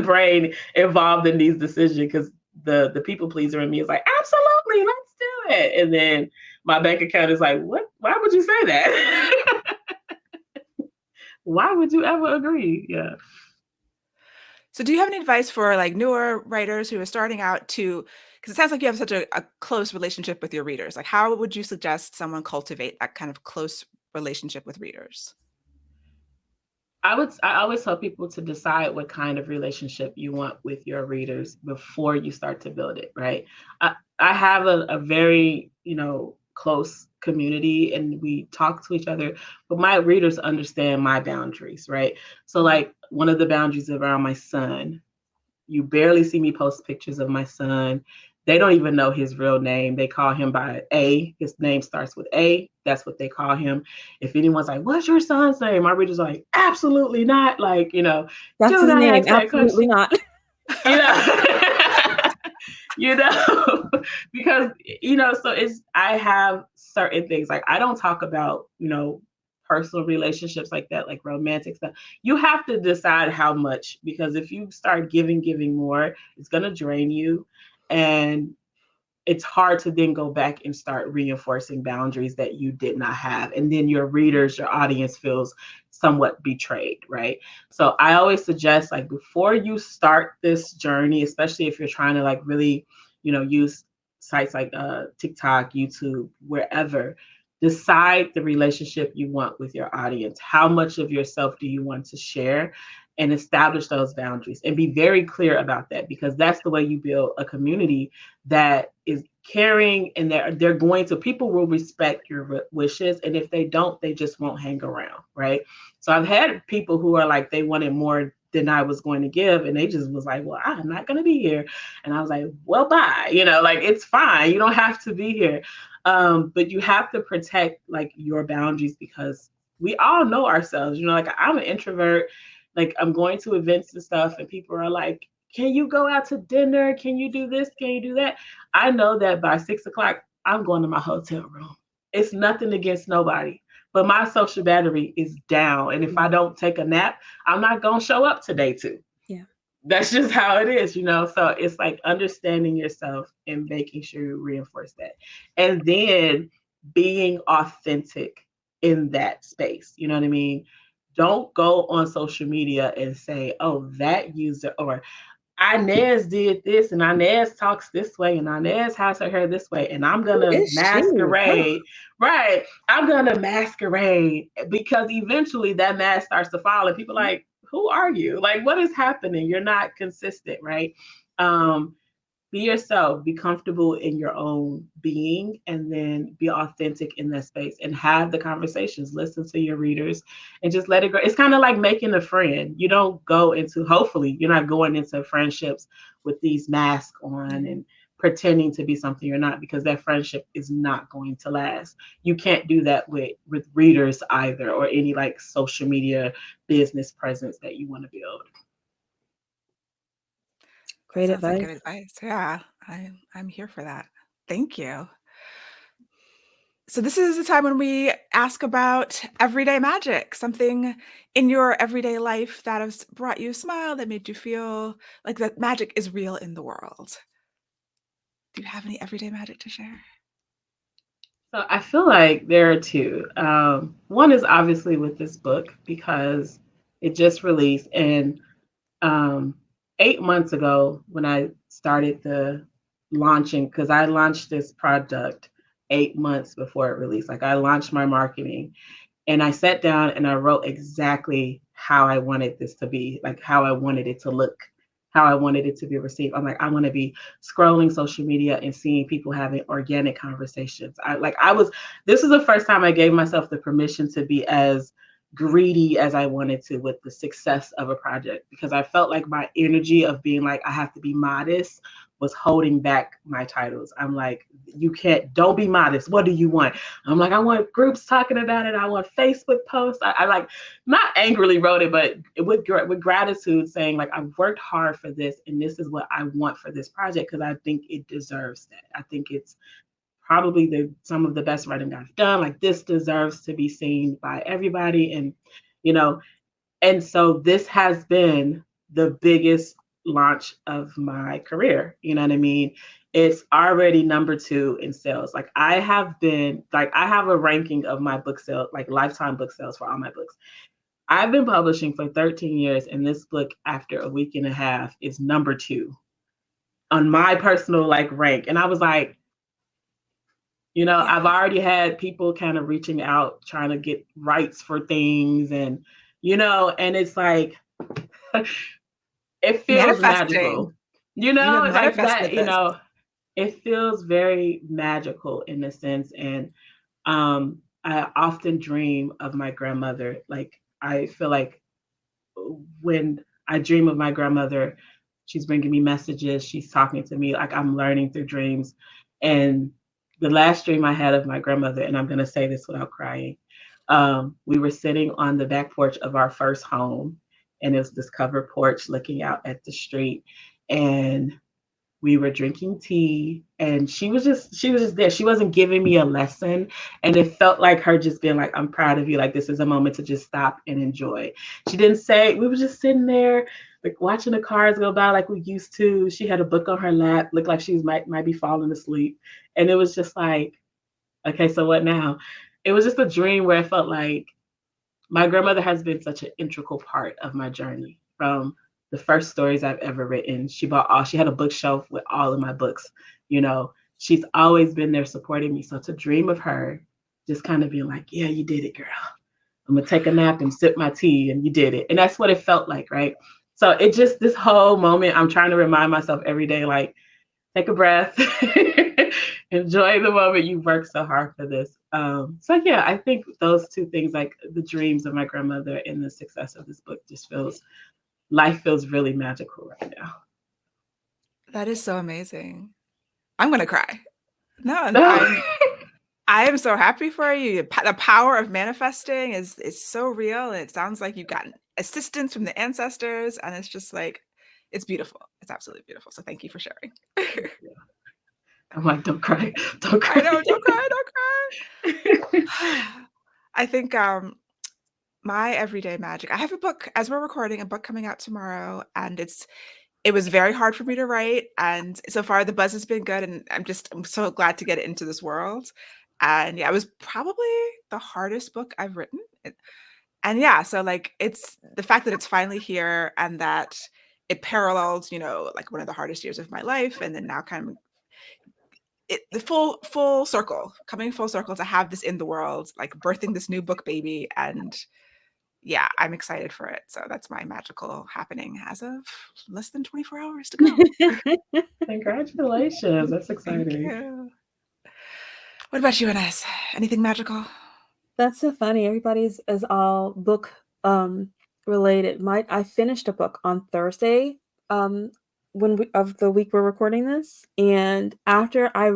brain involved in these decisions, because the people pleaser in me is like, absolutely, let's do it. And then my bank account is like, what? Why would you say that? Why would you ever agree? Yeah. So do you have any advice for like newer writers who are starting out because it sounds like you have such a close relationship with your readers. Like, how would you suggest someone cultivate that kind of close relationship with readers? I always tell people to decide what kind of relationship you want with your readers before you start to build it, right? I have a very, close community, and we talk to each other, but my readers understand my boundaries, right? So like one of the boundaries around my son, you barely see me post pictures of my son. They don't even know his real name. They call him by A. His name starts with A. That's what they call him. If anyone's like, what's your son's name? My reader's like, absolutely not. Like, that's his name. Absolutely not. Because, so I have certain things, like I don't talk about, personal relationships like that, like romantic stuff. You have to decide how much, because if you start giving more, it's going to drain you. And it's hard to then go back and start reinforcing boundaries that you did not have. And then your readers, your audience feels somewhat betrayed, right? So I always suggest, like, before you start this journey, especially if you're trying to like really, use sites like TikTok, YouTube, wherever, decide the relationship you want with your audience. How much of yourself do you want to share? And establish those boundaries and be very clear about that, because that's the way you build a community that is caring, and people will respect your wishes. And if they don't, they just won't hang around, right? So I've had people who are like, they wanted more than I was going to give, and they just was like, well, I'm not going to be here. And I was like, well, bye, like, it's fine. You don't have to be here. But you have to protect like your boundaries, because we all know ourselves, like I'm an introvert. Like, I'm going to events and stuff, and people are like, can you go out to dinner? Can you do this? Can you do that? I know that by 6:00, I'm going to my hotel room. It's nothing against nobody, but my social battery is down. And if I don't take a nap, I'm not going to show up to day 2. Yeah. That's just how it is, So it's like understanding yourself and making sure you reinforce that. And then being authentic in that space. You know what I mean? Don't go on social media and say, oh, that user, or Inez did this, and Inez talks this way, and Inez has her hair this way, and I'm going to masquerade. Right. I'm going to masquerade, because eventually that mask starts to fall, and people are like, who are you? Like, what is happening? You're not consistent, right? Be yourself, be comfortable in your own being, and then be authentic in that space and have the conversations. Listen to your readers and just let it go. It's kind of like making a friend. You don't go into, hopefully, you're not going into friendships with these masks on and pretending to be something you're not, because that friendship is not going to last. You can't do that with readers either, or any like social media business presence that you want to build. Great Sounds advice. like good advice. Yeah, I'm here for that. Thank you. So this is the time when we ask about everyday magic, something in your everyday life that has brought you a smile, that made you feel like that magic is real in the world. Do you have any everyday magic to share? So I feel like there are two. One is obviously with this book because it just released, and um, 8 months ago when I started the launching, because I launched this product 8 months before it released. Like I launched my marketing, and I sat down and I wrote exactly how I wanted this to be, like how I wanted it to look, how I wanted it to be received. I'm like, I want to be scrolling social media and seeing people having organic conversations. This is the first time I gave myself the permission to be as greedy as I wanted to with the success of a project, because I felt like my energy of being like, I have to be modest was holding back my titles. I'm like, don't be modest. What do you want? I'm like, I want groups talking about it. I want Facebook posts. I like, not angrily wrote it, but with gratitude, saying like, I've worked hard for this, and this is what I want for this project because I think it deserves that. I think it's probably some of the best writing I've done. Like this deserves to be seen by everybody, and you know, and so this has been the biggest launch of my career. You know what I mean? It's already number 2 in sales. Like I have a ranking of my book sales, like lifetime book sales for all my books. I've been publishing for 13 years, and this book, after a week and a half, is number 2 on my personal like rank. And I was like, Yeah. I've already had people kind of reaching out, trying to get rights for things, and and it's like it feels Manifesting. magical. You have Like that, manifested this. it feels very magical in a sense. And I often dream of my grandmother. Like I feel like when I dream of my grandmother, she's bringing me messages, she's talking to me, like I'm learning through dreams. And the last dream I had of my grandmother, and I'm going to say this without crying, we were sitting on the back porch of our first home, and it was this covered porch looking out at the street. And we were drinking tea, and she was just there. She wasn't giving me a lesson, and it felt like her just being like, I'm proud of you, like this is a moment to just stop and enjoy. She didn't say. We were just sitting there like watching the cars go by like we used to. She had a book on her lap, looked like she might be falling asleep, and it was just like, okay, so what now? It was just a dream where I felt like my grandmother has been such an integral part of my journey from the first stories I've ever written. She had a bookshelf with all of my books. She's always been there supporting me. So to dream of her, just kind of being like, yeah, you did it, girl. I'm gonna take a nap and sip my tea, and you did it. And that's what it felt like, right? So it just, this whole moment, I'm trying to remind myself every day, like, take a breath, enjoy the moment. You worked so hard for this. So yeah, I think those two things, like the dreams of my grandmother and the success of this book, life feels really magical right now. That is so amazing. I'm gonna cry. No, No. I am so happy for you. The power of manifesting is so real, and it sounds like you've gotten assistance from the ancestors, and it's just like, it's beautiful. It's absolutely beautiful. So thank you for sharing. I'm like, don't cry, don't cry. I know, don't cry, don't cry. I think my everyday magic. I have a book, as we're recording, a book coming out tomorrow, and it was very hard for me to write, and so far the buzz has been good, and I'm so glad to get it into this world. And yeah, it was probably the hardest book I've written. And yeah, so like it's the fact that it's finally here, and that it parallels, like one of the hardest years of my life, and then now kind of the full circle, coming full circle to have this in the world, like birthing this new book baby. And yeah, I'm excited for it. So that's my magical happening as of less than 24 hours to go. Congratulations. That's Thank exciting. you. What about you, Ines? Anything magical? That's so funny. Everybody's is all book related. I finished a book on Thursday of the week we're recording this, and after I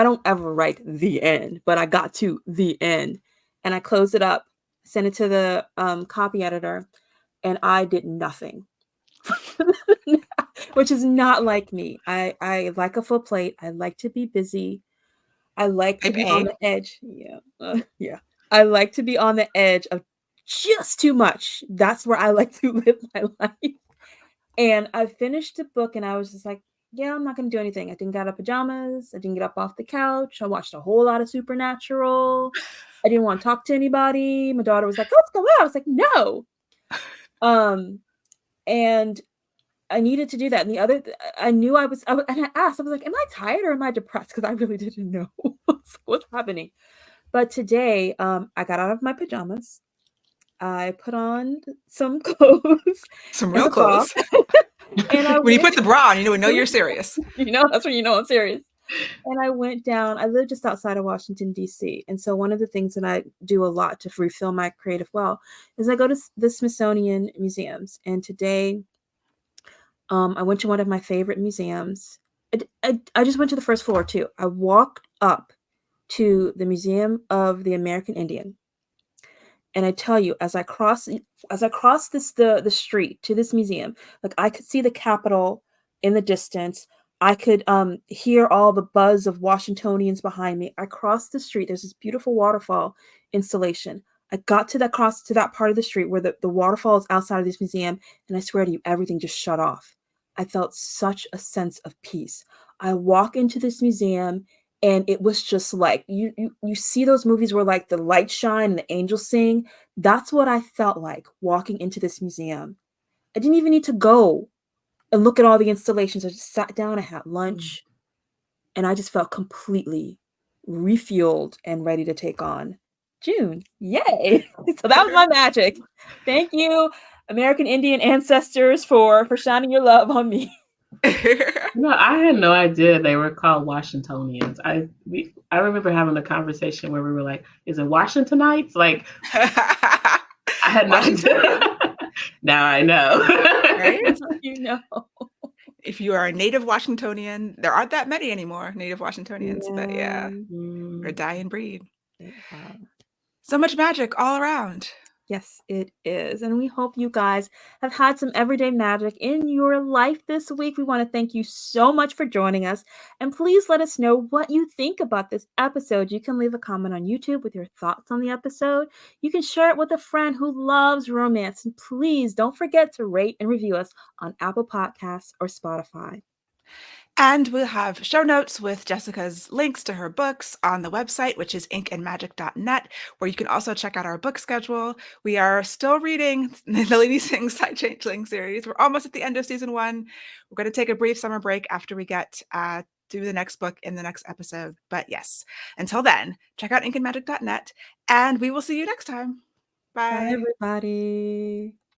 don't ever write the end, but I got to the end, and I closed it up, sent it to the copy editor, and I did nothing. Which is not like me. I like a full plate. I like to be busy. I like to Type be on A. the edge. Yeah. Yeah. I like to be on the edge of just too much. That's where I like to live my life. And I finished the book and I was just like, yeah, I'm not gonna do anything. I didn't get out of pajamas. I didn't get up off the couch. I watched a whole lot of Supernatural. I didn't want to talk to anybody. My daughter was like, let's go out. I was like, no. And I needed to do that. And the other, I knew and I asked, I was like, am I tired or am I depressed? Because I really didn't know what's happening. But today, I got out of my pajamas. I put on some clothes Some and real a bra, clothes. and I When you went. put the bra on, we know you're serious. That's when you know I'm serious. And I went down. I live just outside of Washington D.C., and so one of the things that I do a lot to refill my creative well is I go to the Smithsonian museums. And today, I went to one of my favorite museums. I just went to the first floor too. I walked up to the Museum of the American Indian. And I tell you, as I crossed the street to this museum, like I could see the Capitol in the distance. I could hear all the buzz of Washingtonians behind me. I crossed the street. There's this beautiful waterfall installation. I got to that part of the street where the waterfall is outside of this museum, and I swear to you, everything just shut off. I felt such a sense of peace. I walk into this museum and it was just like you see those movies where like the lights shine and the angels sing. That's what I felt like walking into this museum. I didn't even need to go and look at all the installations. I just sat down, I had lunch, and I just felt completely refueled and ready to take on June. Yay. So that was my magic. Thank you, American Indian ancestors, for shining your love on me. No, I had no idea they were called Washingtonians. I remember having a conversation where we were like, "Is it Washingtonites?" Like, I had no idea. Now I know. Right? You know. If you are a native Washingtonian, there aren't that many anymore native Washingtonians, but yeah, we're a dying breed. Yeah. So much magic all around. Yes, it is. And we hope you guys have had some everyday magic in your life this week. We want to thank you so much for joining us. And please let us know what you think about this episode. You can leave a comment on YouTube with your thoughts on the episode. You can share it with a friend who loves romance. And please don't forget to rate and review us on Apple Podcasts or Spotify. And we'll have show notes with Jessica's links to her books on the website, which is inkandmagic.net, where you can also check out our book schedule. We are still reading the Lady Sings Side Changeling series. We're almost at the end of season 1. We're going to take a brief summer break after we get to the next book in the next episode. But yes, until then, check out inkandmagic.net, and we will see you next time. Bye. Bye, everybody.